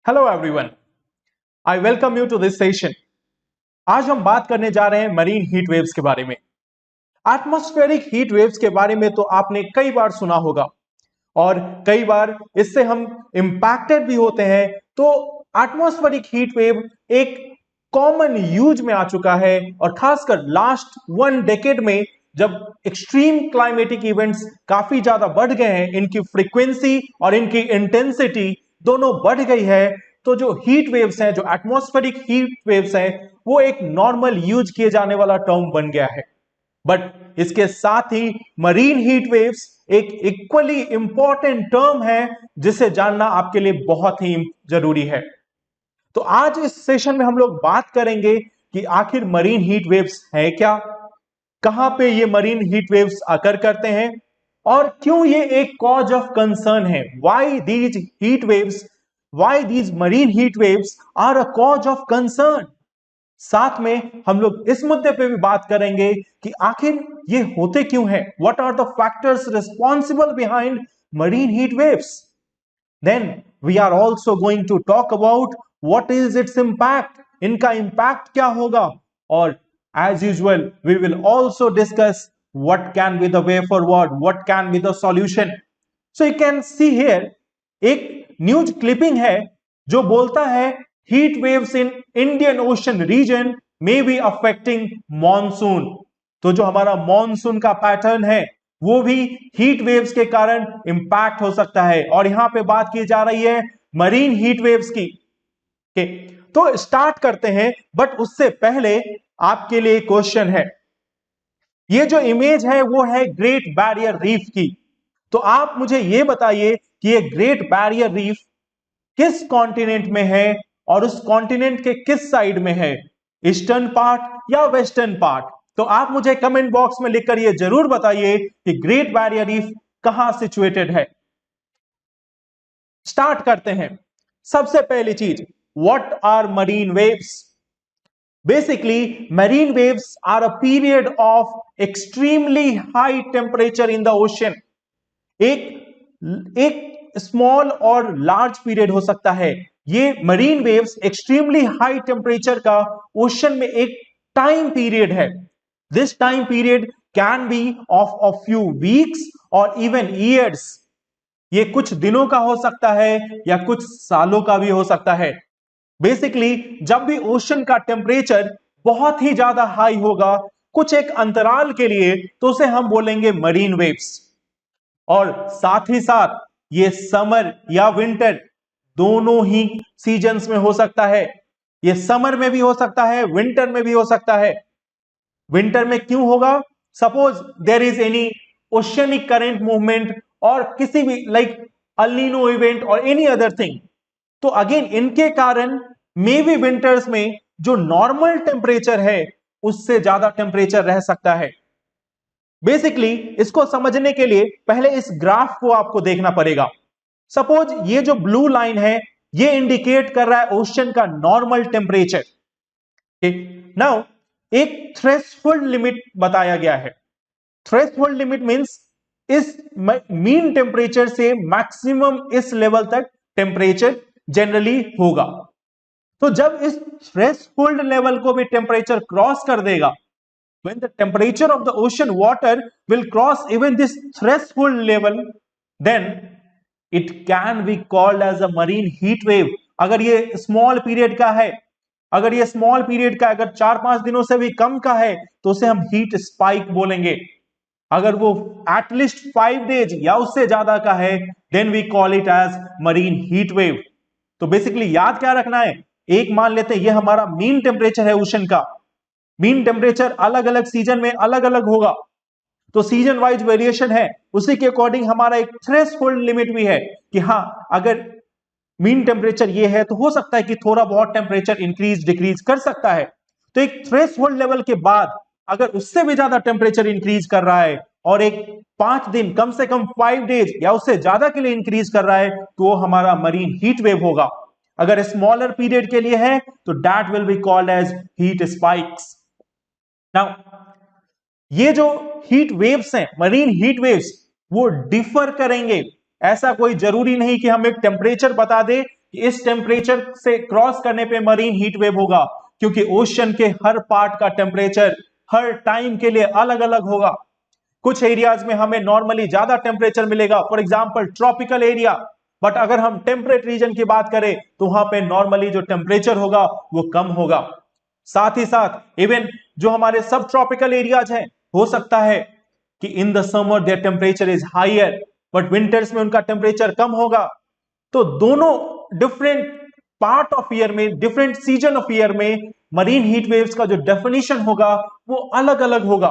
Hello everyone, I welcome you to this session. आज हम बात करने जा रहे हैं मरीन हीट वेव्स के बारे में। एटमॉस्फेरिक हीट वेव्स के बारे में तो आपने कई बार सुना होगा और कई बार इससे हम इंपैक्टेड भी होते हैं। तो एटमॉस्फेरिक हीट वेव एक कॉमन यूज में आ चुका है और खासकर लास्ट 1 डेकेड में जब एक्सट्रीम क्लाइमेटिक इवेंट्स काफी ज्यादा बढ़ गए हैं, इनकी फ्रीक्वेंसी और इनकी इंटेंसिटी दोनों बढ़ गई है, तो जो हीट वेव्स हैं, जो एटमॉस्फेरिक हीट वेव्स हैं, वो एक नॉर्मल यूज किए जाने वाला टर्म बन गया है। बट इसके साथ ही मरीन हीट वेव्स एक इक्वली इंपॉर्टेंट टर्म है जिसे जानना आपके लिए बहुत ही जरूरी है। तो आज इस सेशन में हम लोग बात करेंगे कि आखिर मरीन हीट वेव्स है क्या, कहां पे ये मरीन हीट वेव्स आकर करते हैं और क्यों ये एक कॉज ऑफ कंसर्न है। Why these heat waves, why these marine heat waves are a cause of concern. साथ में हम लोग इस मुद्दे पे भी बात करेंगे कि आखिर ये होते क्यों हैं, what are the factors responsible behind marine heat waves. Then we are also going to talk about what is its impact, इनका इंपैक्ट क्या होगा, और as usual we will also discuss what can be the way forward, what can be the solution. So you can see here एक news clipping है जो बोलता है heat waves in Indian ocean region may be affecting monsoon. तो जो हमारा monsoon का pattern है वो भी हीट वेव्स के कारण इंपैक्ट हो सकता है, और यहां पे बात की जा रही है मरीन हीट वेव्स की। तो स्टार्ट करते हैं, बट उससे पहले आपके लिए क्वेश्चन है। ये जो इमेज है वो है ग्रेट बैरियर रीफ की। तो आप मुझे ये बताइए कि ये ग्रेट बैरियर रीफ किस कॉन्टिनेंट में है और उस कॉन्टिनेंट के किस साइड में है, ईस्टर्न पार्ट या वेस्टर्न पार्ट। तो आप मुझे कमेंट बॉक्स में लिखकर ये जरूर बताइए कि ग्रेट बैरियर रीफ कहां सिचुएटेड है। स्टार्ट करते हैं। सबसे पहली चीज, what are marine waves. Basically, marine waves are a period of extremely high temperature in the ocean. एक स्मॉल और लार्ज पीरियड हो सकता है। ये marine waves extremely high temperature का ओशन में एक टाइम पीरियड है। This time period can be of a few weeks और इवन ईयर्स। ये कुछ दिनों का हो सकता है या कुछ सालों का भी हो सकता है। बेसिकली जब भी ओशन का टेम्परेचर बहुत ही ज्यादा हाई होगा कुछ एक अंतराल के लिए, तो उसे हम बोलेंगे मरीन वेव्स। और साथ ही साथ ये समर या विंटर दोनों ही सीजन्स में हो सकता है। ये समर में भी हो सकता है, विंटर में भी हो सकता है। विंटर में क्यों होगा? Suppose there is any oceanic current movement और किसी भी लाइक अल नीनो इवेंट और एनी अदर थिंग, तो अगेन इनके कारण मे बी विंटर्स में जो नॉर्मल टेम्परेचर है उससे ज्यादा टेम्परेचर रह सकता है। बेसिकली इसको समझने के लिए पहले इस ग्राफ को आपको देखना पड़ेगा। सपोज ये जो ब्लू लाइन है ये इंडिकेट कर रहा है ओशन का नॉर्मल टेम्परेचर। नाउ एक थ्रेशोल्ड लिमिट बताया गया है। थ्रेशोल्ड लिमिट मींस इस मीन टेम्परेचर से मैक्सिमम इस लेवल तक टेम्परेचर जनरली होगा। तो जब इस थ्रेशोल्ड लेवल को भी टेम्परेचर क्रॉस कर देगा, when the temperature of the ocean water will cross even this threshold level, then it can be called as a marine heat wave. अगर ये स्मॉल पीरियड का है, अगर ये स्मॉल पीरियड का अगर 4-5 दिनों से भी कम का है तो उसे हम हीट स्पाइक बोलेंगे। अगर वो एटलीस्ट 5 डेज या उससे ज्यादा का है then we call it as marine heat wave. तो बेसिकली याद क्या रखना है, एक मान लेते हैं ये हमारा मीन टेम्परेचर है ओशन का। मीन टेम्परेचर अलग अलग सीजन में अलग अलग होगा, तो सीजन वाइज वेरिएशन है, उसी के अकॉर्डिंग हमारा एक थ्रेशोल्ड लिमिट भी है कि हाँ अगर मीन टेम्परेचर ये है तो हो सकता है कि थोड़ा बहुत टेम्परेचर इंक्रीज डिक्रीज कर सकता है। तो एक थ्रेशोल्ड लेवल के बाद अगर उससे भी ज्यादा टेम्परेचर इंक्रीज कर रहा है और एक 5 दिन कम से कम 5 डेज या उससे ज्यादा के लिए इंक्रीज कर रहा है तो वो हमारा मरीन हीट वेव होगा। अगर स्मॉलर पीरियड के लिए है तो that will be called as heat spikes. Now ये जो हीट वेव्स हैं, मरीन हीट वेव्स, वो डिफर करेंगे। ऐसा कोई जरूरी नहीं कि हम एक टेम्परेचर बता दे कि इस टेम्परेचर से क्रॉस करने पे मरीन हीट वेव होगा, क्योंकि ओशन के हर पार्ट का टेम्परेचर हर टाइम के लिए अलग अलग होगा। कुछ एरियाज में हमें नॉर्मली ज्यादा टेम्परेचर मिलेगा, for example tropical area, but अगर हम टेम्परेट रीजन की बात करें तो वहां पे नॉर्मली जो टेम्परेचर होगा वो कम होगा। साथ ही साथ इवन जो हमारे सब ट्रॉपिकल एरियाज हैं, हो सकता है कि in the summer there temperature is higher, but winters में उनका टेम्परेचर कम होगा। तो दोनों डिफरेंट पार्ट ऑफ ईयर में, डिफरेंट सीजन ऑफ ईयर में मरीन हीट वेव्स का जो डेफिनेशन होगा वो अलग अलग होगा।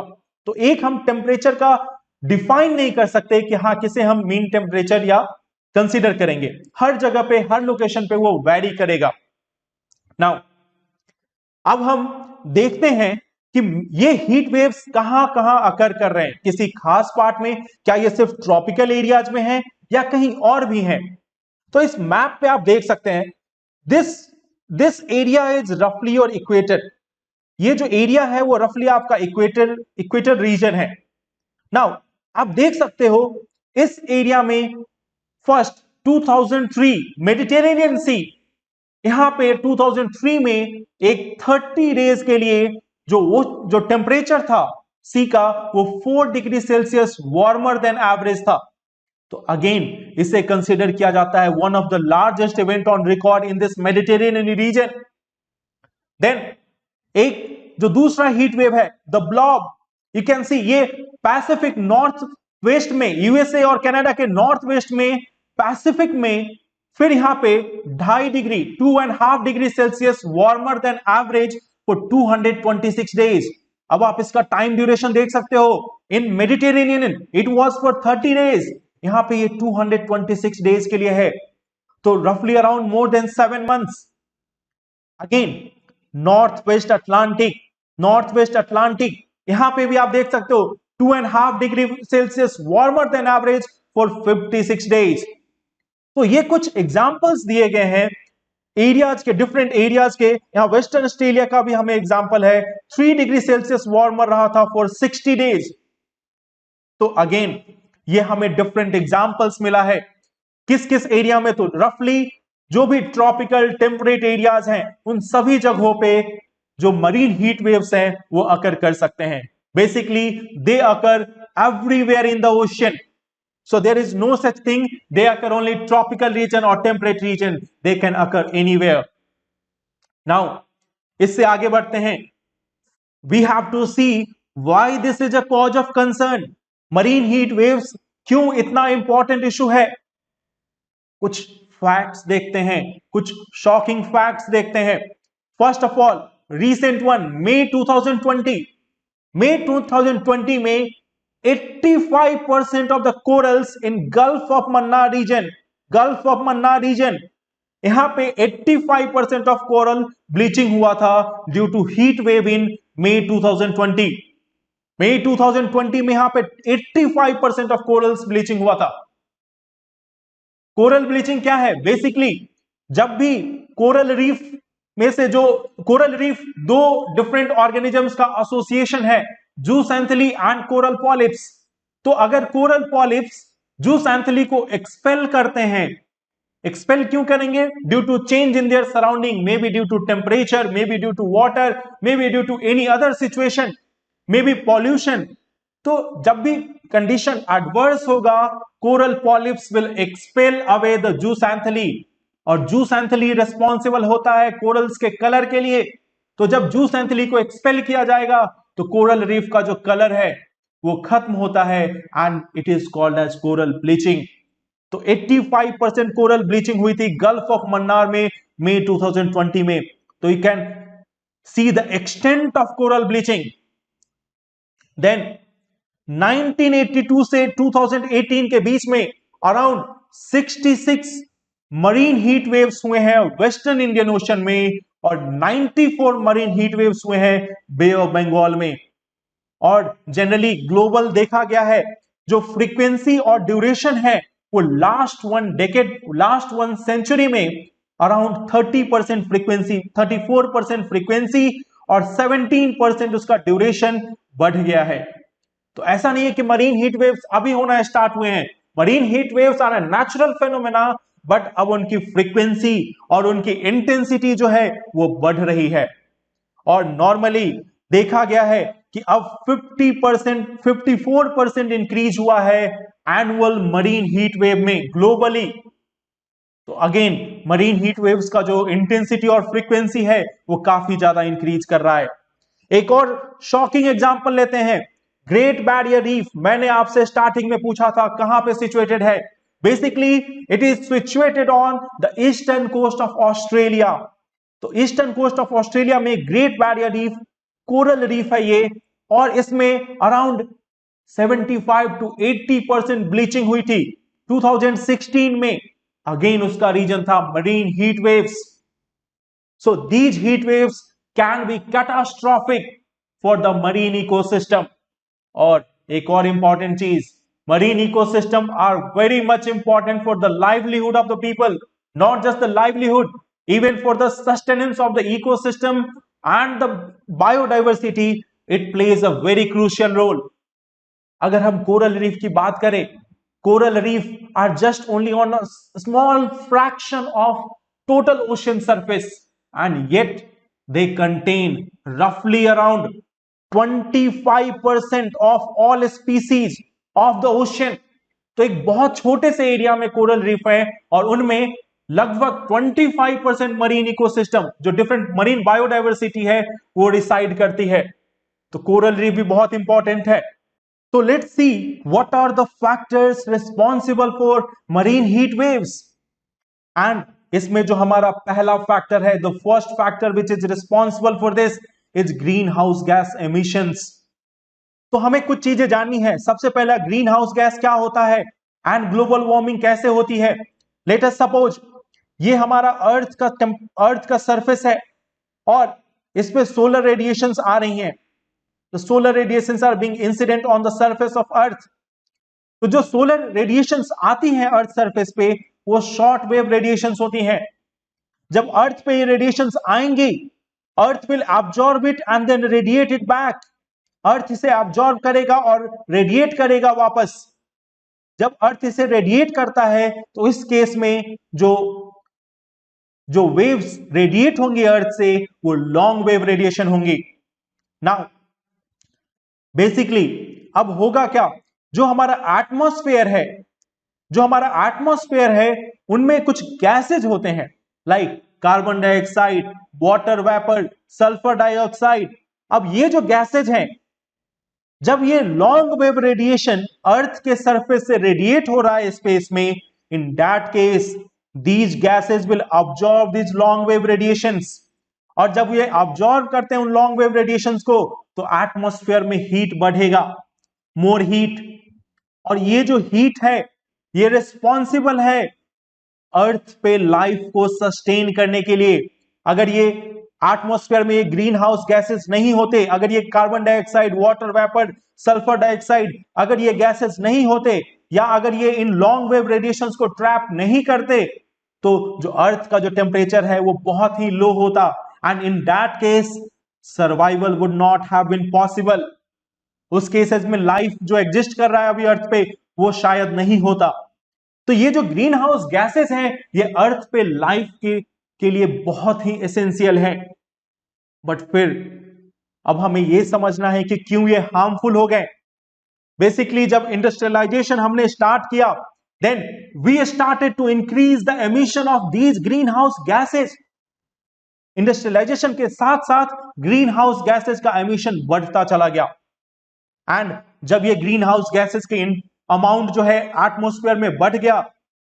तो एक हम टेम्परेचर का डिफाइन नहीं कर सकते कि हाँ किसे हम मीन टेम्परेचर या कंसीडर करेंगे, हर जगह पे हर लोकेशन पे वो वैरी करेगा। नाउ अब हम देखते हैं कि ये हीट वेव्स कहां कहां अकर कर रहे हैं, किसी खास पार्ट में, क्या ये सिर्फ ट्रॉपिकल एरियाज में है या कहीं और भी है। तो इस मैप पे आप देख सकते हैं, दिस दिस एरिया इज रफली और इक्वेटर, ये जो एरिया है वो रफली आपका इक्वेटर रीजन है। नाउ आप देख सकते हो इस एरिया में फर्स्ट 2003 मेडिटेरेनियन सी, यहां पे 2003 में एक 30 डेज के लिए जो टेम्परेचर था सी का वो 4 degree Celsius warmer than average था। तो अगेन इसे कंसीडर किया जाता है one of the largest event on record in this Mediterranean region. Then एक जो दूसरा हीट वेव है the blob, you can see ये पैसिफिक नॉर्थ वेस्ट में, यूएसए और कनाडा के नॉर्थ वेस्ट में, पैसिफिक में, फिर यहां पे 2.5 degree 2.5 degree Celsius warmer than average for 226 days. अब आप इसका टाइम ड्यूरेशन देख सकते हो, in Mediterranean it was for 30 days, यहां पे ये 226 डेज के लिए है, तो रफली around more than 7 months. Again north west Atlantic, यहां पे भी आप देख सकते हो 2.5 degree Celsius warmer than average for 56 days. तो ये कुछ एग्जांपल्स दिए गए हैं एरियाज के, डिफरेंट एरियाज के। यहां वेस्टर्न ऑस्ट्रेलिया का भी हमें एग्जांपल है, 3 डिग्री सेल्सियस वार्मर रहा था फॉर 60 डेज। तो अगेन ये हमें डिफरेंट एग्जांपल्स मिला है किस किस एरिया में, तो रफली जो भी ट्रॉपिकल टेम्परेट एरियाज हैं उन सभी जगहों पे जो मरीन हीट वेव्स हैं वो अकर कर सकते हैं। Basically they occur everywhere in the ocean, so there is no such thing they occur only tropical region or temperate region, they can occur anywhere. Now इससे आगे बढ़ते हैं, we have to see why this is a cause of concern, marine heat waves क्यों इतना important issue है। कुछ facts देखते हैं, कुछ शॉकिंग फैक्ट्स देखते हैं। First of all recent one, मई 2020 में 85% of the corals in Gulf of Mannar region, यहां पे 85% ऑफ कोरल ब्लीचिंग हुआ था due to heat wave in May 2020। मई 2020 में यहां पे 85% ऑफ कोरल्स ब्लीचिंग हुआ था। कोरल ब्लीचिंग क्या है? बेसिकली जब भी कोरल रीफ में से जो कोरल रीफ दो डिफरेंट ऑर्गेनिजम्स का एसोसिएशन है, जूसैंथली एंड कोरल पॉलिप्स, तो अगर कोरल पॉलिप्स जूसैंथली को एक्सपेल करते हैं, एक्सपेल क्यों करेंगे? Due to change in their surrounding, may be due to temperature, may be due to water, may be due to any other situation, may be pollution. तो जब भी कंडीशन एडवर्स होगा, coral polyps will expel away the zooxanthellae, और zooxanthellae responsible होता है corals के colour के लिए। तो जब जूसैंथली को एक्सपेल किया जाएगा तो कोरल रीफ का जो कलर है वो खत्म होता है, and it is called as coral bleaching. तो 85% कोरल ब्लीचिंग हुई थी गल्फ ऑफ मन्नार में मई 2020 में। तो you can see the extent of coral bleaching. Then 1982 से 2018 के बीच में अराउंड 66 मरीन हीट वेव्स हुए हैं वेस्टर्न इंडियन ओशन में, और 94 मरीन हीट वेव्स हुए हैं बे ऑफ बंगाल में। और जनरली ग्लोबल देखा गया है, जो फ्रीक्वेंसी और ड्यूरेशन है वो लास्ट वन सेंचुरी में अराउंड 30% फ्रीक्वेंसी, 34% फ्रीक्वेंसी और 17% उसका ड्यूरेशन बढ़ गया है। तो ऐसा नहीं है कि मरीन हीट वेव्स अभी होना स्टार्ट हुए हैं। Marine heat waves are a natural phenomena but अब उनकी फ्रीक्वेंसी और उनकी इंटेंसिटी जो है वो बढ़ रही है। और नॉर्मली देखा गया है कि अब 50% 54% इंक्रीज हुआ है एनुअल मरीन हीट वेव में ग्लोबली। तो अगेन मरीन हीट वेव्स का जो इंटेंसिटी और फ्रीक्वेंसी है वो काफी ज्यादा इंक्रीज कर रहा है। एक और शॉकिंग एग्जांपल लेते हैं, ग्रेट बैरियर रीफ। मैंने आपसे स्टार्टिंग में पूछा था कहां पे सिचुएटेड है। Basically it is situated on the eastern coast of Australia. तो ईस्टर्न कोस्ट ऑफ ऑस्ट्रेलिया में great barrier reef coral reef है ये, और इसमें अराउंड 75 to 80% ब्लीचिंग हुई थी 2016 में। अगेन उसका रीजन था marine heat waves. So these heat waves can be catastrophic for the marine ecosystem. और एक और इंपॉर्टेंट चीज, marine ecosystem are very much important for the livelihood of the people, not just the livelihood, even for the sustenance of the ecosystem and the biodiversity, it plays a very crucial role. अगर हम coral reef की बात करें, coral reef are just only on a small fraction of total ocean surface and yet they contain रफली around 25% of all species of the ocean. तो एक बहुत छोटे से एरिया में कोरल रीफ है और उनमें लगभग 25% मरीन इकोसिस्टम जो डिफरेंट मरीन बायोडाइवर्सिटी है वो रिसाइड करती है। तो कोरल रीफ भी बहुत इंपॉर्टेंट है। तो let's see what are the factors responsible for marine heat waves. And इसमें जो हमारा पहला फैक्टर है, the first factor which is responsible for this is greenhouse gas emissions. तो हमें कुछ चीजें जाननी है। सबसे पहला, ग्रीन हाउस गैस क्या होता है एंड ग्लोबल वार्मिंग कैसे होती है। लेट अस सपोज ये हमारा अर्थ का सरफेस है और इस पे सोलर रेडिएशंस आ रही हैं। तो solar radiations are being incident on the surface of earth. तो जो सोलर रेडिएशंस आती हैं अर्थ सरफेस पे वो शॉर्ट वेव रेडिएशंस होती हैं। जब अर्थ पे ये रेडिएशंस आएंगी, earth will absorb it and then radiate it back. Earth इसे अब्सॉर्ब करेगा और रेडिएट करेगा वापस। जब अर्थ इसे रेडिएट करता है तो इस केस में जो वेव्स रेडिएट होंगी अर्थ से वो लॉन्ग वेव रेडिएशन होंगी। नाउ बेसिकली अब होगा क्या, जो हमारा एटमॉस्फेयर है उनमें कुछ गैसेज होते हैं like carbon dioxide, water vapour, sulphur dioxide. अब ये जो गैसेज हैं, जब ये लॉन्ग वेव रेडिएशन अर्थ के सरफेस से रेडिएट हो रहा है स्पेस में, इन that case these gases will absorb these long wave radiations। और जब ये absorb करते हैं उन long wave radiations को तो एटमॉस्फेयर में हीट बढ़ेगा, मोर हीट। और ये जो हीट है ये रिस्पॉन्सिबल है अर्थ पे लाइफ को सस्टेन करने के लिए। अगर ये एटमॉस्फेयर में ये ग्रीन हाउस गैसेस नहीं होते, अगर ये carbon dioxide, water vapour, sulphur dioxide, अगर ये गैसेस नहीं होते या अगर ये इन लॉन्ग वेव रेडिएशंस को ट्रैप नहीं करते तो जो अर्थ का जो टेम्परेचर है वो बहुत ही लो होता and in that case survival would not have been possible. उस केसेस में लाइफ जो एग्जिस्ट कर रहा है अभी अर्थ पे वो शायद नहीं होता। तो ये जो ग्रीन हाउस गैसेस हैं ये अर्थ पे लाइफ के लिए बहुत ही एसेंशियल है। बट फिर अब हमें ये समझना है कि क्यों ये हार्मफुल हो गए। बेसिकली जब इंडस्ट्रियलाइजेशन हमने स्टार्ट किया, then we started to increase the emission of these greenhouse gases। Industrialization के साथ साथ ग्रीन हाउस गैसेस का एमिशन बढ़ता चला गया एंड जब ये ग्रीन हाउस गैसेस के अमाउंट जो है एटमॉस्फेयर में बढ़ गया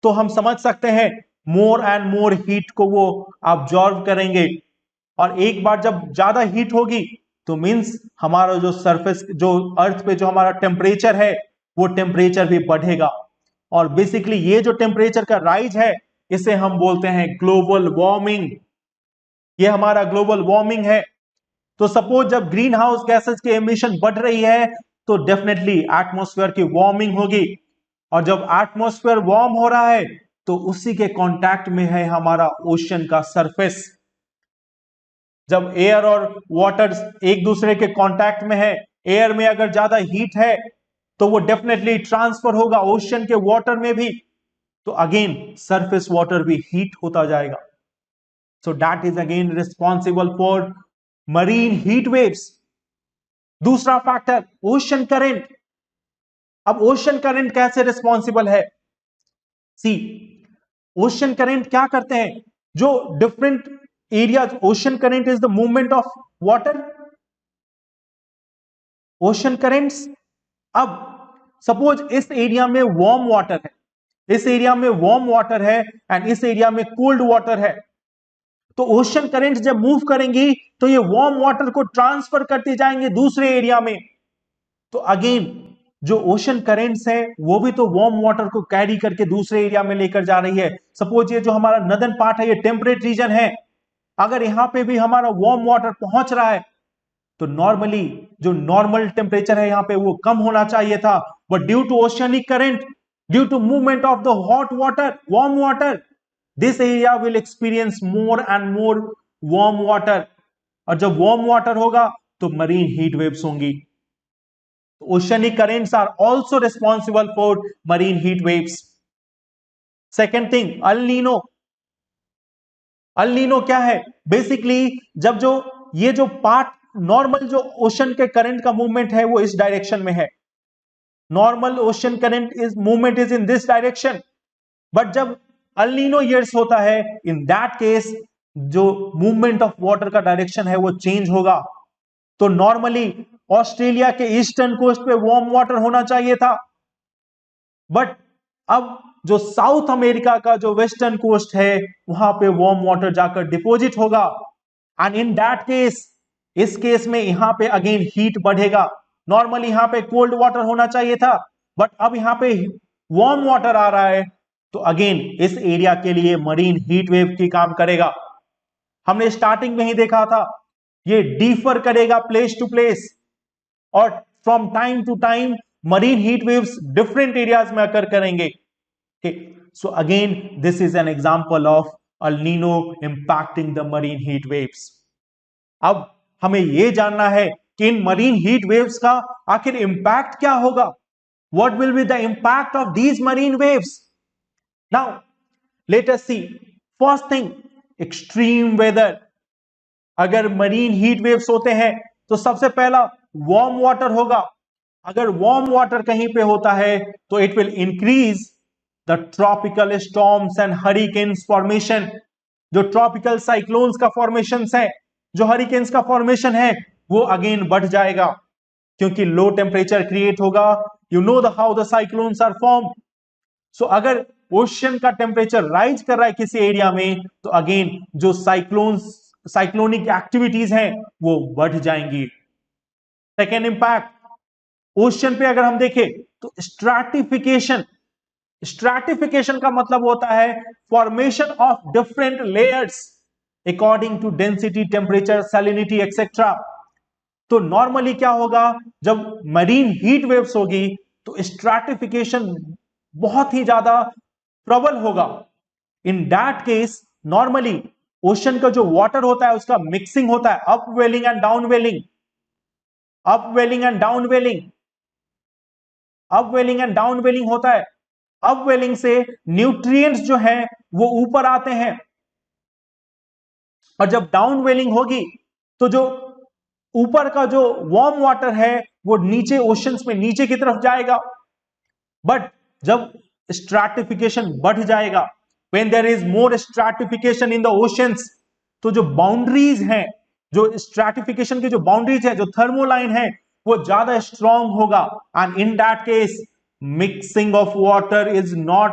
तो हम समझ सकते हैं मोर एंड मोर हीट को वो अब्जॉर्व करेंगे। और एक बार जब ज्यादा हीट होगी तो मींस हमारा जो सरफेस, जो अर्थ पे जो हमारा टेम्परेचर है वो टेम्परेचर भी बढ़ेगा। और बेसिकली ये जो टेम्परेचर का राइज है इसे हम बोलते हैं ग्लोबल वार्मिंग। ये हमारा ग्लोबल वार्मिंग है। तो सपोज जब ग्रीन हाउस गैसेस की एमिशन बढ़ रही है तो डेफिनेटली एटमॉस्फेयर की वार्मिंग होगी। और जब एटमॉस्फेयर वार्म हो रहा है तो उसी के कांटेक्ट में है हमारा ओशन का सरफेस। जब एयर और वाटर एक दूसरे के कांटेक्ट में है, एयर में अगर ज्यादा हीट है तो वो डेफिनेटली ट्रांसफर होगा ओशन के वाटर में भी। तो अगेन सरफेस वाटर भी हीट होता जाएगा. So that is again responsible for marine heat waves. दूसरा फैक्टर ओशन करंट. अब ओशन करंट कैसे रिस्पॉन्सिबल है? सी, ओशन करंट क्या करते हैं? जो different area, ocean current is the movement of water. Ocean currents, अब सपोज इस एरिया में वार्म वाटर है, इस एरिया में वार्म वाटर है एंड इस एरिया में कोल्ड वाटर है. तो ओशन करंट जब मूव करेंगी तो ये वार्म वाटर को ट्रांसफर करते जाएंगे दूसरे एरिया में. तो अगेन जो ओशन करेंट्स है वो भी तो वार्म वाटर को कैरी करके दूसरे एरिया में लेकर जा रही है. सपोज ये जो हमारा नदर्न पार्ट है, ये टेम्परेट रीजन है, अगर यहां पे भी हमारा वार्म वाटर पहुंच रहा है तो नॉर्मली जो नॉर्मल टेम्परेचर है यहां पे वो कम होना चाहिए था, but due to oceanic current, due to movement of the hot water, warm water, this area will experience more and more warm water. और जब वार्म वाटर होगा तो मरीन हीट वेव्स होंगी. Oceanic currents are also responsible for marine heat waves. Second thing, El Nino. El Nino क्या है? Basically जब जो ये जो पार्ट, नॉर्मल जो ओशन के करंट का मूवमेंट है वो इस डायरेक्शन में है, normal ocean current is movement is in this direction, but जब अल नीनो ईयर्स होता है, इन दैट केस जो मूवमेंट ऑफ वाटर का डायरेक्शन है वो चेंज होगा. तो नॉर्मली ऑस्ट्रेलिया के ईस्टर्न कोस्ट पे वार्म वाटर होना चाहिए था, बट अब जो साउथ अमेरिका का जो वेस्टर्न कोस्ट है वहां पे वार्म वाटर जाकर डिपॉजिट होगा. एंड इन दैट केस, इस केस में यहां पे अगेन हीट बढ़ेगा. नॉर्मली यहां पे कोल्ड वाटर होना चाहिए था, बट अब यहां पे वार्म वाटर आ रहा है, तो अगेन इस एरिया के लिए मरीन हीट वेव की काम करेगा. हमने स्टार्टिंग में ही देखा था, ये डिफर करेगा प्लेस टू प्लेस, और from time to time marine heat waves different areas में अकर करेंगे. So again this is an example of El Nino impacting the marine heat waves. अब हमें यह जानना है कि इन मरीन हीट वेव्स का आखिर इंपैक्ट क्या होगा. What will be the impact of these marine waves? Now let us see. First thing, extreme weather. अगर मरीन हीट वेव्स होते हैं तो सबसे पहला वार्म वाटर होगा. अगर वार्म वाटर कहीं पे होता है तो it will increase the tropical storms and hurricanes formation. जो ट्रॉपिकल साइक्लोन्स का फॉर्मेशन है, जो हरिकेन्स का फॉर्मेशन है, वो अगेन बढ़ जाएगा क्योंकि लो टेम्परेचर क्रिएट होगा. You know the how the cyclones are form. सो अगर ओशन का टेम्परेचर राइज कर रहा है किसी एरिया में तो अगेन जो साइक्लोनिक एक्टिविटीज हैं वो बढ़ जाएंगी. सेकेंड इंपैक्ट, ओशन पे अगर हम देखें तो स्ट्रैटिफिकेशन. स्ट्रैटिफिकेशन का मतलब होता है formation of different layers according to density, temperature, salinity etcetera. तो नॉर्मली क्या होगा, जब मरीन हीट वेव्स होगी तो स्ट्रैटिफिकेशन बहुत ही ज्यादा प्रबल होगा. In that case normally ocean का जो वाटर होता है उसका मिक्सिंग होता है, upwelling and downwelling, upwelling and downwelling, upwelling and downwelling होता है. अपवेलिंग से न्यूट्रिएंट्स जो हैं वो ऊपर आते हैं, और जब डाउनवेलिंग होगी तो जो ऊपर का जो वार्म वाटर है वो नीचे ओशंस में नीचे की तरफ जाएगा. बट जब स्ट्रैटिफिकेशन बढ़ जाएगा, when there is more stratification in the oceans, तो जो बाउंड्रीज हैं, जो स्ट्रैटिफिकेशन की जो बाउंड्रीज है, जो थर्मोलाइन है, वो ज्यादा स्ट्रॉन्ग होगा. And in that case mixing of water is not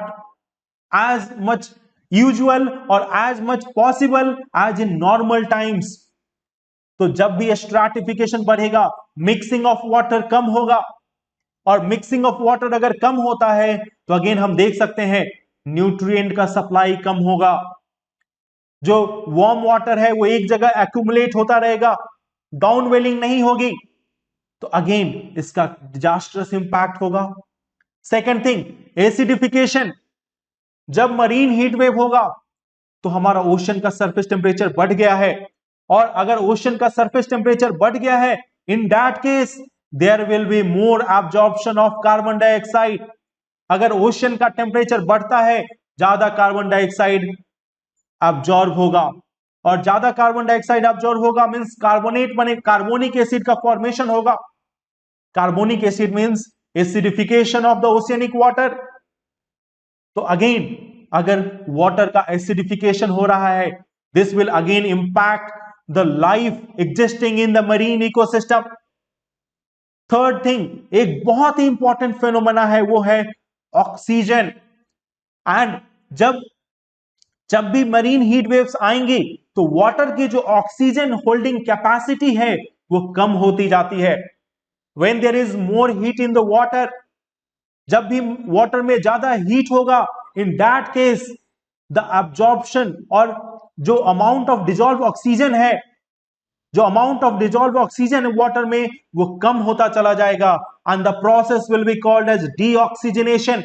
as much usual और as much possible as in normal times. तो जब भी स्ट्रैटिफिकेशन बढ़ेगा मिक्सिंग ऑफ वाटर कम होगा, और मिक्सिंग ऑफ वाटर अगर कम होता है तो अगेन हम देख सकते हैं न्यूट्रिएंट का सप्लाई कम होगा. जो वार्म वाटर है वो एक जगह एक्यूमुलेट होता रहेगा, डाउनवेलिंग नहीं होगी, तो अगेन इसका डिजास्टरस इंपैक्ट होगा. Second thing, acidification. जब मरीन हीट वेव होगा तो हमारा ओशन का सरफेस टेम्परेचर बढ़ गया है, और अगर ओशन का सरफेस टेम्परेचर बढ़ गया है, in that case there will be more absorption of carbon dioxide. अगर ओशन का टेम्परेचर बढ़ता है ज्यादा कार्बन डाइऑक्साइड अब्जॉर्ब होगा, और ज्यादा कार्बन डाइऑक्साइड अब्जॉर्ब होगा मींस कार्बोनेट बने, कार्बोनिक एसिड का फॉर्मेशन होगा। Carbonic acid means acidification of the oceanic water. तो अगेन अगर वाटर का एसिडिफिकेशन हो रहा है, this will again impact the life existing in the marine ecosystem. Third thing, एक बहुत ही इंपॉर्टेंट फेनोमेना है, वो है ऑक्सीजन। एंड जब जब भी मरीन हीट वेव्स आएंगी तो वाटर की जो ऑक्सीजन होल्डिंग कैपेसिटी है वो कम होती जाती है। When there is more heat in the water, जब भी वाटर में ज्यादा हीट होगा, in that case the absorption और जो अमाउंट ऑफ डिजॉल्व ऑक्सीजन है, जो amount of dissolve oxygen water में वो कम होता चला जाएगा, and the process will be called as deoxygenation.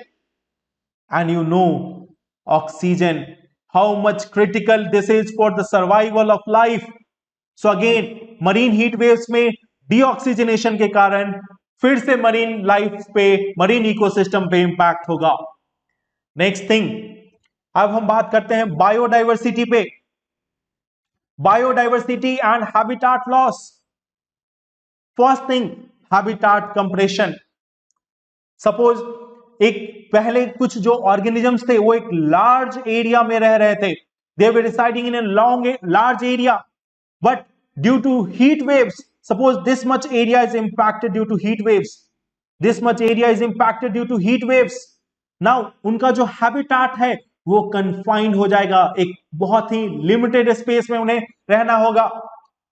And you know oxygen, how much critical this is for the survival of life. So again marine heat waves में deoxygenation के कारण फिर से marine life पे, marine ecosystem पे impact होगा। Next thing, अब हम बात करते हैं बायोडाइवर्सिटी पे। Biodiversity and habitat loss. First thing, habitat compression. Suppose एक पहले कुछ जो ऑर्गेनिजम्स थे वो एक लार्ज एरिया में रह रहे थे, they were residing in a large area, but due to heat waves, suppose this much area is impacted due to heat waves, this much area is impacted due to heat waves. Now उनका जो habitat है वो confined हो जाएगा, एक बहुत ही limited space में उन्हें रहना होगा।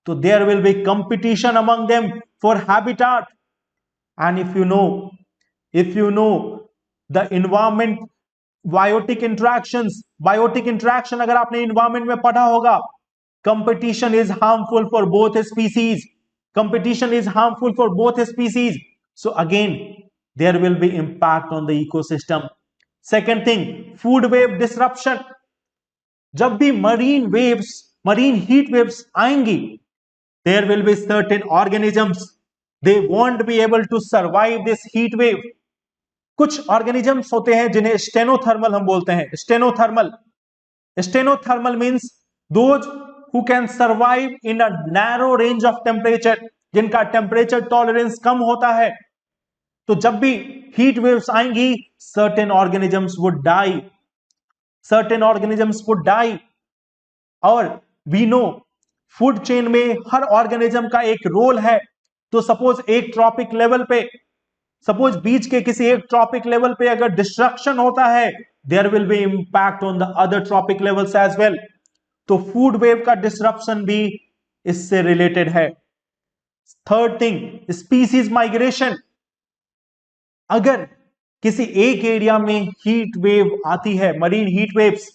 तो there will be competition among them for habitat. And if you know the environment, biotic interaction अगर आपने environment में पढ़ा होगा, competition is harmful for both species, so again there will be impact on the ecosystem. Second thing, food wave disruption। जब भी marine heat waves आएंगी, there will be certain organisms, they won't be able to survive this heat wave। कुछ organisms होते हैं जिन्हें stenothermal हम बोलते हैं। Stenothermal means those who can survive in a narrow range of temperature, जिनका temperature tolerance कम होता है। तो जब भी हीट वेव्स आएंगी, सर्टेन ऑर्गेनिजम्स वुड डाई। और वी नो फूड चेन में हर ऑर्गेनिज्म का एक रोल है। तो सपोज एक ट्रॉपिक लेवल पे, सपोज बीच के किसी एक ट्रॉपिक लेवल पे अगर डिस्ट्रक्शन होता है, there will be impact on the other trophic levels as well. तो फूड वेव का डिस्ट्रप्शन भी इससे रिलेटेड है। Third thing, species migration. अगर किसी एक एरिया में हीट वेव आती है, marine heat waves,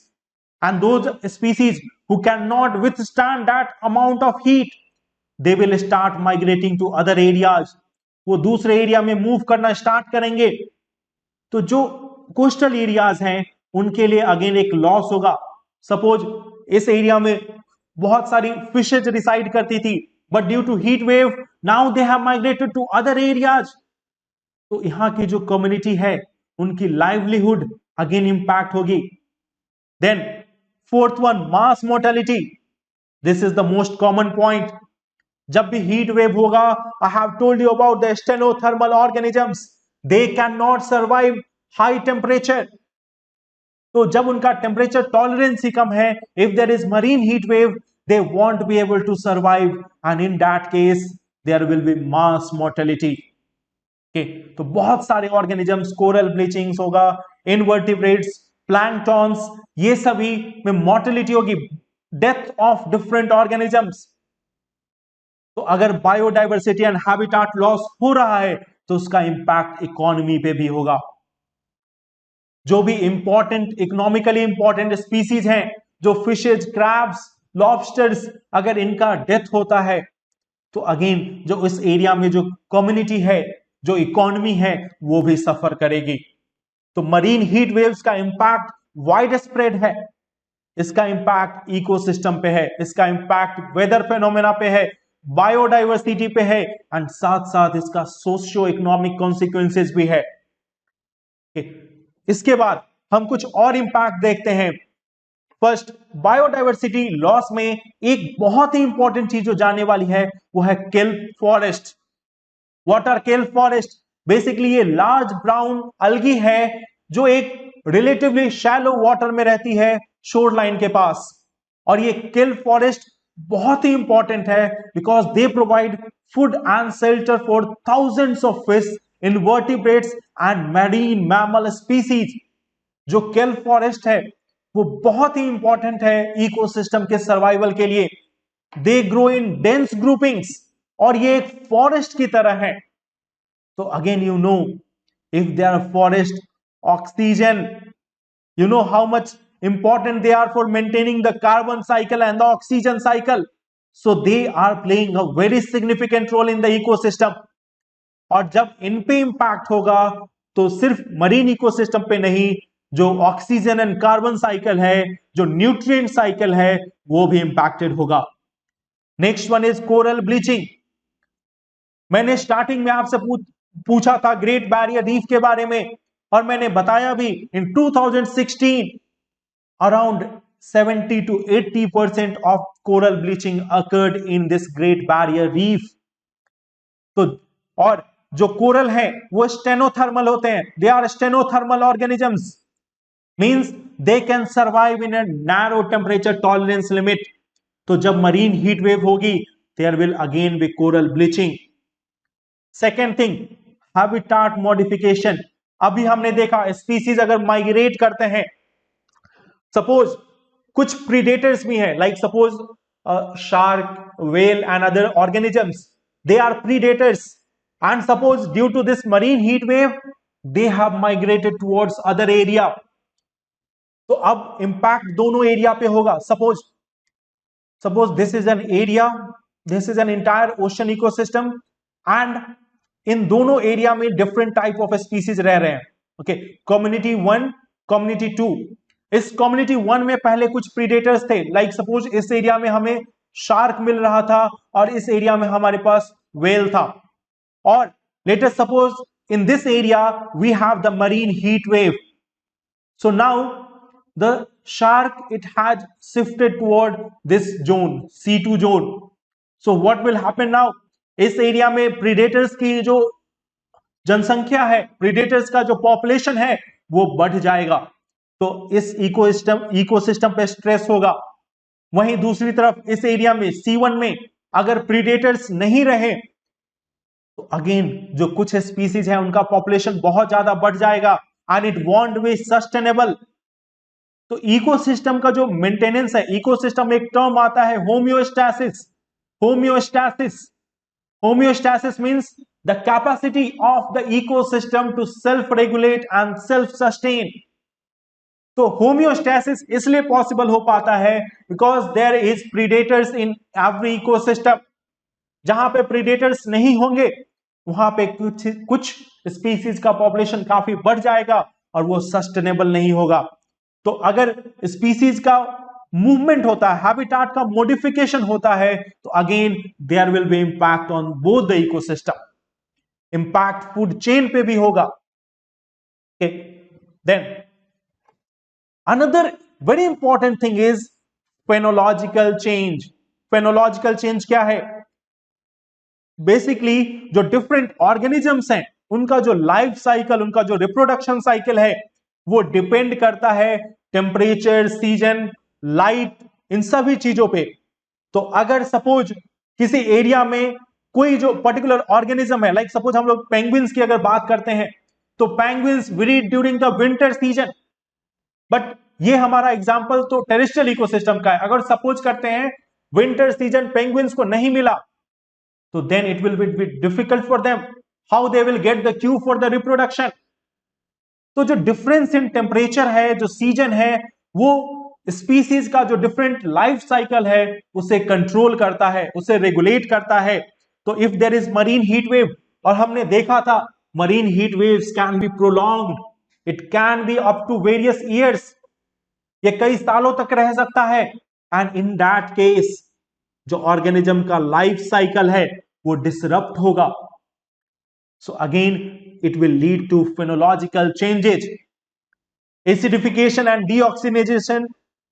and those species who can not withstand that amount of heat, they will start migrating to other areas. वो दूसरे एरिया में मूव करना स्टार्ट करेंगे। तो जो कोस्टल एरियाज हैं उनके लिए अगेन एक लॉस होगा। सपोज इस एरिया में बहुत सारी फिशेज रिसाइड करती थी, but due to heat wave now they have migrated to other areas. तो यहां की जो कम्युनिटी है उनकी लाइवलीहुड अगेन इंपैक्ट होगी। Then fourth one, mass mortality. This is the most common point. जब भी हीट वेव होगा, I have told you about the stenothermal organisms, they can not survive high temperature. तो जब उनका temperature tolerance ही कम है, if there is marine heat wave, they won't be able to survive, and in that case there will be mass mortality. तो बहुत सारे organisms, coral ब्लीचिंग्स होगा, इनवर्टिब्रेट्स, प्लैंकटॉन्स, ये सभी में मोर्टेलिटी होगी, डेथ ऑफ डिफरेंट ऑर्गेनिजम्स। तो अगर बायोडाइवर्सिटी एंड हैबिटाट लॉस हो रहा है तो उसका इंपैक्ट इकोनॉमी पे भी होगा। जो भी इंपॉर्टेंट, इकोनॉमिकली इंपॉर्टेंट स्पीसीज हैं, जो फिशेज, क्रैब्स, लॉबस्टर्स, अगर इनका डेथ होता है तो अगेन जो इस एरिया में जो कम्युनिटी है, जो इकोनॉमी है, वो भी सफर करेगी। तो मरीन हीट वेव्स का इंपैक्ट वाइड स्प्रेड है। इसका इंपैक्ट इकोसिस्टम पे है, इसका इंपैक्ट वेदर फेनोमेना पे है, बायोडाइवर्सिटी पे है, एंड साथ साथ इसका सोशियो इकोनॉमिक कॉन्सिक्वेंसेस भी है। इसके बाद हम कुछ और इंपैक्ट देखते हैं। फर्स्ट, बायोडाइवर्सिटी लॉस में एक बहुत ही इंपॉर्टेंट चीज जो जाने वाली है वो है kelp forest. What are kelp forest? Basically ये लार्ज ब्राउन अलगी है जो एक रिलेटिवली शैलो वाटर में रहती है, शोर लाइन के पास। और ये केल्प फॉरेस्ट बहुत ही इंपॉर्टेंट है because they provide food and shelter for thousands of fish, invertebrates and marine mammal species. जो केल्प फॉरेस्ट है वो बहुत ही इंपॉर्टेंट है इकोसिस्टम के सर्वाइवल के लिए। They grow in dense groupings और ये एक फॉरेस्ट की तरह है। तो again you know, if they are forest, oxygen, you know how much important they are for maintaining the carbon cycle and the oxygen cycle, so they are playing a very significant role in the ecosystem। और जब इन पे impact होगा तो सिर्फ marine ecosystem पे नहीं, जो oxygen and carbon cycle है, जो न्यूट्रिएंट साइकिल है, वो भी इंपैक्टेड होगा। Next one is coral bleaching. मैंने स्टार्टिंग में आपसे पूछा था ग्रेट बैरियर रीफ के बारे में और मैंने बताया भी इन 2016 around 70 to 80% of coral bleaching occurred in this Great Barrier Reef। तो और जो कोरल है वो स्टेनोथर्मल होते हैं, they are stenothermal organisms, means they can survive in a narrow temperature tolerance limit. तो जब मरीन हीट वेव होगी there will again be coral bleaching. Second thing, habitat modification. अभी हमने देखा स्पीसीज अगर माइग्रेट करते हैं, सपोज कुछ प्रीडेटर्स भी हैं, like suppose shark, whale and other organisms, they are predators and suppose due to this marine heat wave they have migrated towards other area. तो अब इंपैक्ट दोनों एरिया पे होगा। Suppose this is an area, this is an entire ocean ecosystem and इन दोनों area में different type of species रह रहे हैं। Okay, community 1, community 2। इस कम्युनिटी 1 में पहले कुछ प्रीडेटर्स थे, लाइक सपोज इस एरिया में हमें शार्क मिल रहा था और इस एरिया में हमारे पास व्हेल था। और let us suppose in this area we have the marine heat wave, so now the shark it has shifted toward this zone, C2 zone. So what will happen now, इस area में predators की जो जनसंख्या है, predators का जो population है वो बढ़ जाएगा, तो इस इकोसिस्टम पे स्ट्रेस होगा। वहीं दूसरी तरफ इस एरिया में C1 में अगर प्रीडेटर्स नहीं रहे तो अगेन जो कुछ स्पीसीज है उनका पॉपुलेशन बहुत ज्यादा बढ़ जाएगा and it won't be sustainable. तो इकोसिस्टम का जो मेंटेनेंस है, इकोसिस्टम में एक टर्म आता है homeostasis. Homeostasis means the capacity of the ecosystem to self regulate and self sustain. तो होम्योस्टैसिस इसलिए पॉसिबल हो पाता है because there is predators in every ecosystem. जहां पे प्रीडेटर्स नहीं होंगे वहां पे कुछ स्पीसीज का पॉपुलेशन काफी बढ़ जाएगा और वो सस्टेनेबल नहीं होगा। तो अगर स्पीसीज का मूवमेंट होता है, हैबिटाट का मॉडिफिकेशन होता है, तो again there will be impact on both the ecosystem. Impact food chain पे भी होगा। देन another very important thing is phenological change। phenological change क्या है? बेसिकली जो डिफरेंट ऑर्गेनिजम्स हैं उनका जो लाइफ साइकिल, उनका जो रिप्रोडक्शन साइकिल है वो डिपेंड करता है टेम्परेचर, सीजन, लाइट, इन सभी चीजों पे। तो अगर सपोज किसी एरिया में कोई जो पर्टिकुलर ऑर्गेनिज्म है, लाइक सपोज हम लोग पेंगुइन्स की अगर बात करते हैं तो penguins breed during the winter season, but ये हमारा एग्जांपल तो टेरेस्ट्रियल इकोसिस्टम का है। अगर सपोज करते हैं विंटर सीजन पेंगुइन्स को नहीं मिला तो then it will be difficult for them, how they will get the cue for the reproduction. तो जो डिफरेंस इन टेम्परेचर है, जो सीजन है, वो स्पीसीज का जो डिफरेंट लाइफ साइकिल है उसे कंट्रोल करता है, उसे रेगुलेट करता है। तो if there is marine heat wave, और हमने देखा था marine heat waves can be prolonged, it can be up to various years, ये कई सालों तक रह सकता है। एंड इन दैट केस जो ऑर्गेनिज्म का लाइफ साइकिल है वो डिसरप्ट होगा। So again it will lead to phenological changes. Acidification and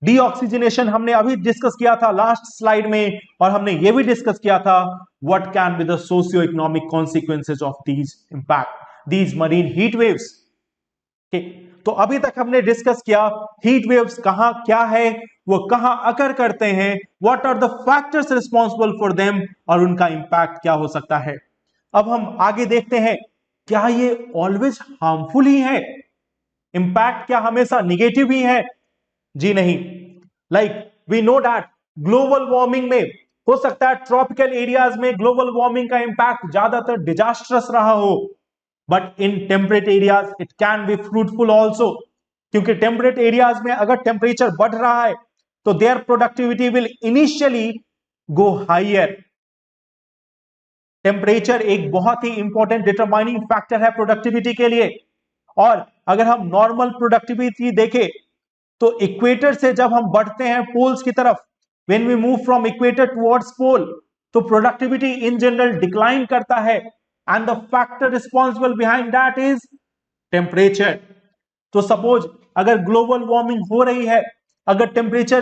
deoxygenation हमने अभी डिस्कस किया था लास्ट स्लाइड में, और हमने ये भी डिस्कस किया था what can be the socio economic consequences of these impact these marine heat waves. तो अभी तक हमने डिस्कस किया हीट वेव्स कहां क्या है, वो कहां अकर करते हैं, what are the factors responsible for them, और उनका इंपैक्ट क्या हो सकता है। अब हम आगे देखते हैं, क्या ये ऑलवेज हार्मफुल ही है, इंपैक्ट क्या हमेशा निगेटिव ही है? जी नहीं। Like we know that global warming में हो सकता है ट्रॉपिकल एरियाज में ग्लोबल वार्मिंग का इंपैक्ट ज्यादातर डिजास्टरस रहा हो, but in temperate areas it can be fruitful also, क्योंकि टेम्परेट एरियाज में अगर टेम्परेचर बढ़ रहा है तो their productivity will initially go higher. Temperature एक बहुत ही इंपॉर्टेंट डिटरमाइनिंग फैक्टर है प्रोडक्टिविटी के लिए। और अगर हम नॉर्मल प्रोडक्टिविटी देखें तो इक्वेटर से जब हम बढ़ते हैं पोल्स की तरफ, when we move from equator towards pole, तो प्रोडक्टिविटी इन जनरल डिक्लाइन करता है, and the factor responsible behind that is temperature. तो सपोज अगर ग्लोबल वार्मिंग हो रही है, अगर टेम्परेचर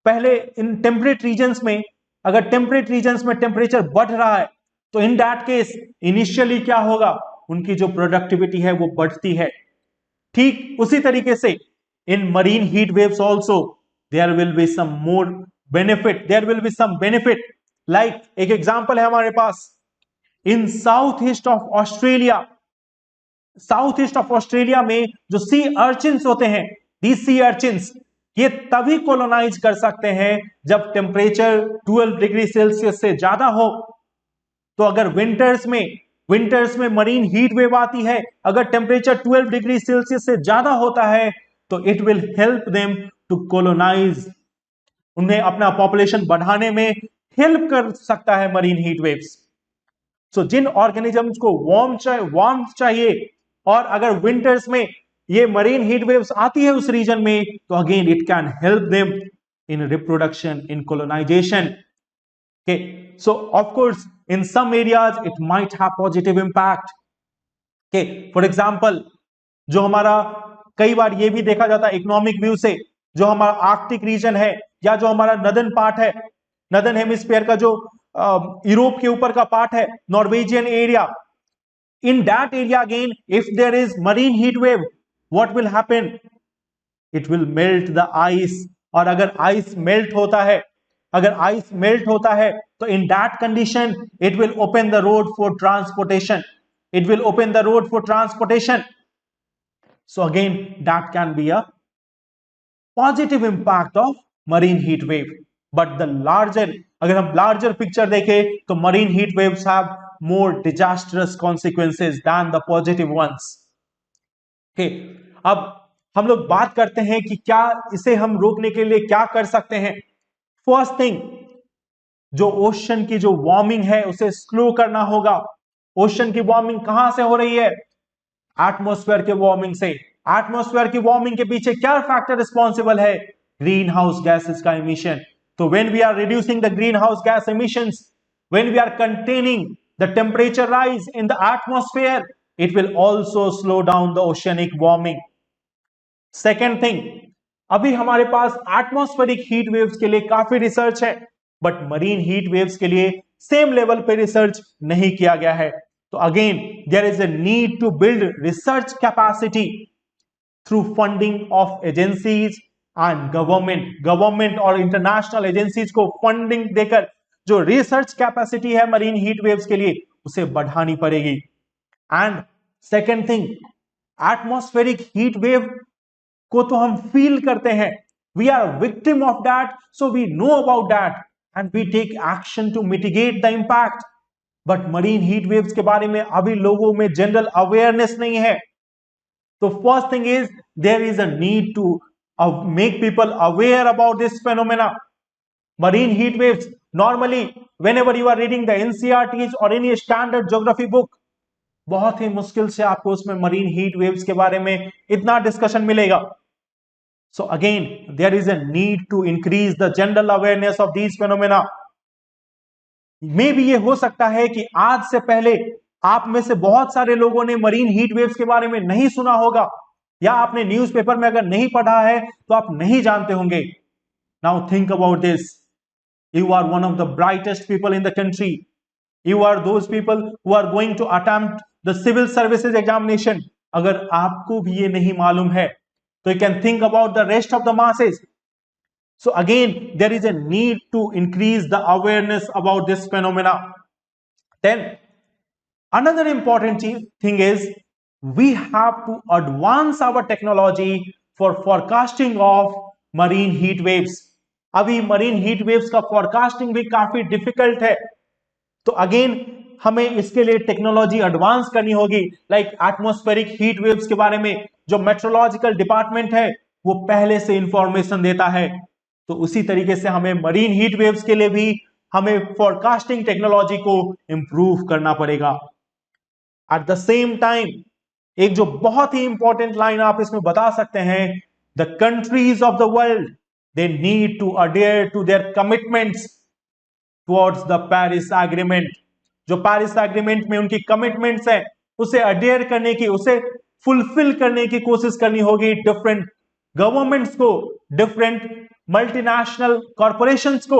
पहले इन टेम्परेट रीजन्स में, अगर टेम्परेट रीजन्स में टेम्परेचर बढ़ रहा है तो इन दैट केस इनिशियली क्या होगा, उनकी जो प्रोडक्टिविटी है वो बढ़ती है। ठीक उसी तरीके से in marine heat waves also there will be some more benefit, there will be some benefit. Like एक एग्जांपल है हमारे पास in south east of Australia, south east of Australia में जो सी अर्चिन्स होते हैं, दी सी अर्चिन्स, ये तभी कोलोनाइज कर सकते हैं जब टेम्परेचर 12 डिग्री सेल्सियस से ज्यादा हो। तो अगर विंटर्स में मरीन हीट वेव आती है, अगर टेम्परेचर 12 डिग्री सेल्सियस से ज्यादा होता है तो it will help them to colonise, उन्हें अपना पॉपुलेशन बढ़ाने में हेल्प कर सकता है मरीन हीट वेव्स। सो जिन ऑर्गेनिजम्स को वार्म चाहिए, और अगर विंटर्स में ये मरीन हीट वेव्स आती है उस रीजन में, तो again it can help them in reproduction, in colonisation. Okay, so of course in some areas it might have positive impact. Okay, for example, जो हमारा कई बार ये भी देखा जाता है इकोनॉमिक व्यू से, जो हमारा आर्कटिक रीजन है या जो हमारा नदर्न पार्ट है, नदर्न हेमिस्फीयर का जो यूरोप के ऊपर का पार्ट है, Norwegian area, in that area again if there is marine heat wave, what will happen, it will melt the ice। और अगर आइस मेल्ट होता है, अगर आइस मेल्ट होता है तो in that condition it will open the road for transportation, it will open the road for transportation. So again that can be a positive impact of marine heat wave. But the larger, अगर हम larger picture देखें तो marine heat waves have more disastrous consequences than the positive ones. अब हम लोग बात करते हैं कि क्या इसे हम रोकने के लिए क्या कर सकते हैं। फर्स्ट थिंग, जो ओशन की जो वार्मिंग है उसे स्लो करना होगा। ओशन की वार्मिंग कहां से हो रही है? एटमॉस्फेयर के वार्मिंग से। एटमॉस्फेयर की वार्मिंग के पीछे क्या फैक्टर रिस्पॉन्सिबल है? ग्रीन हाउस गैसेस का इमिशन। तो when we are reducing the greenhouse gas emissions, when we are containing the temperature rise in the atmosphere, it will also slow down the oceanic warming. Second thing, अभी हमारे पास atmospheric heat waves के लिए काफी research है, but marine heat waves के लिए same level पे research नहीं किया गया है। तो again there is a need to build research capacity through funding of agencies and government और इंटरनेशनल एजेंसीज को फंडिंग देकर जो रिसर्च कैपेसिटी है मरीन हीट वेव्स के लिए उसे बढ़ानी पड़ेगी। And second thing, atmospheric heat wave को तो हम फील करते हैं, we are victim of that, so we know about that and we take action to mitigate the impact. But marine heat waves के बारे में अभी लोगों में जनरल अवेयरनेस नहीं है। तो first thing is there is a need to make people aware about this phenomena. Marine heat waves, normally whenever you are reading the NCERTs or any standard geography book, बहुत ही मुश्किल से आपको उसमें marine heat waves के बारे में इतना discussion मिलेगा। So again there is a need to increase the general awareness of these phenomena. मे भी ये हो सकता है कि आज से पहले आप में से बहुत सारे लोगों ने मरीन हीट वेव्स के बारे में नहीं सुना होगा, या आपने न्यूज़पेपर में अगर नहीं पढ़ा है तो आप नहीं जानते होंगे। Now think about this, you are one of the brightest people in the country, you are those people who are going to attempt the civil services examination. अगर आपको भी ये नहीं मालूम है तो you can think about the rest of the masses. So again, there is a need to increase the awareness about this phenomena. Then another important thing is we have to advance our technology for forecasting of marine heat waves. अभी marine heat waves का forecasting भी काफी difficult है, तो again हमें इसके लिए technology advance करनी होगी। लाइक एटमॉस्फेरिक हीट वेव्स के बारे में जो मेट्रोलॉजिकल डिपार्टमेंट है वो पहले से इंफॉर्मेशन देता है, तो उसी तरीके से हमें मरीन हीट वेव्स के लिए भी हमें फोरकास्टिंग टेक्नोलॉजी को इंप्रूव करना पड़ेगा। एट द सेम टाइम एक जो बहुत ही इंपॉर्टेंट लाइन आप इसमें बता सकते हैं, the countries of the world they need to adhere to their commitments towards the Paris agreement. जो पेरिस एग्रीमेंट में उनकी कमिटमेंट्स है उसे अडेयर करने की, उसे फुलफिल करने की कोशिश करनी होगी। डिफरेंट गवर्नमेंट्स को, डिफरेंट मल्टीनेशनल कॉरपोरेशंस को,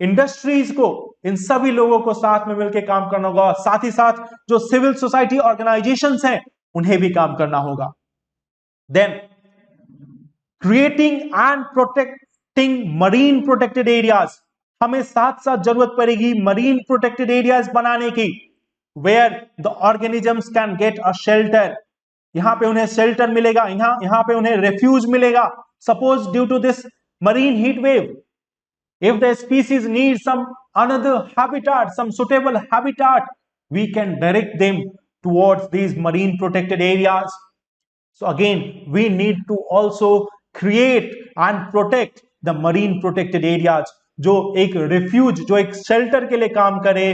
इंडस्ट्रीज को, इन सभी लोगों को साथ में मिलकर काम करना होगा। साथ ही साथ जो सिविल सोसाइटी ऑर्गेनाइजेशंस हैं उन्हें भी काम करना होगा। Then creating and protecting marine protected areas, हमें साथ साथ जरूरत पड़ेगी मरीन प्रोटेक्टेड एरियाज बनाने की, where the organisms can get a shelter. यहां पे उन्हें शेल्टर मिलेगा, यहां पे उन्हें रेफ्यूज मिलेगा। Suppose due to this marine heat wave, if the species need some another habitat, some suitable habitat, we can direct them towards these marine protected areas. So again, we need to also create and protect the marine protected areas, जो एक refuge, जो एक shelter के लिए काम करे,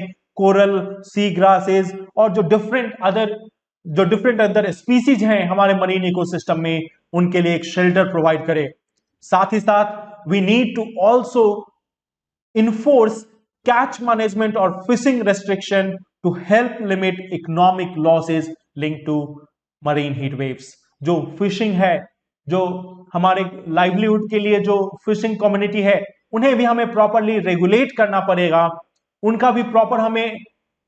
coral, sea grasses और जो different other species हैं हमारे marine ecosystem में, उनके लिए एक shelter provide करे। साथ ही साथ we need to also enforce catch management और fishing restriction to help limit economic losses link to marine heat waves. जो फिशिंग है, जो हमारे लाइवलीहुड के लिए जो फिशिंग कम्युनिटी है, उन्हें भी हमें प्रॉपरली रेगुलेट करना पड़ेगा। उनका भी प्रॉपर हमें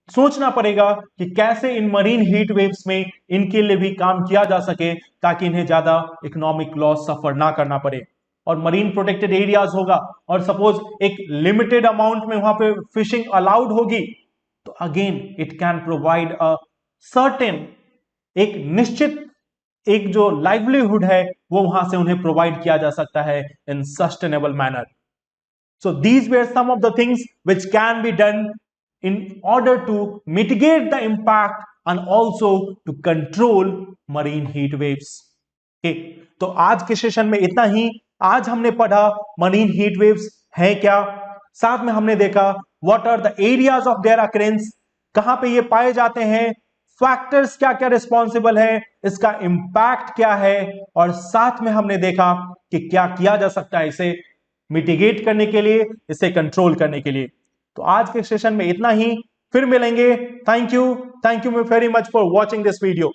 सोचना पड़ेगा कि कैसे इन मरीन हीट वेव्स में इनके लिए भी काम किया जा सके ताकि इन्हें ज्यादा इकोनॉमिक लॉस सफर ना करना पड़े। और मरीन प्रोटेक्टेड एरियाज होगा और सपोज एक लिमिटेड अमाउंट में वहां पे फिशिंग अलाउड होगी, तो again it can provide a certain, एक निश्चित एक जो लाइवलीहुड है वो वहां से उन्हें प्रोवाइड किया जा सकता है in sustainable manner. So these were some of the things which can be done in order to mitigate the impact and also to control marine heat waves. Okay, तो आज के सेशन में इतना ही। आज हमने पढ़ा मरीन हीट वेव्स है क्या, साथ में हमने देखा what are the areas of their occurrence, कहां पे ये पाए जाते हैं, फैक्टर्स क्या क्या रिस्पॉन्सिबल है, इसका इंपैक्ट क्या है, और साथ में हमने देखा कि क्या किया जा सकता है इसे मिटिगेट करने के लिए, इसे कंट्रोल करने के लिए। तो आज के सेशन में इतना ही, फिर मिलेंगे। Thank you very much for watching this video.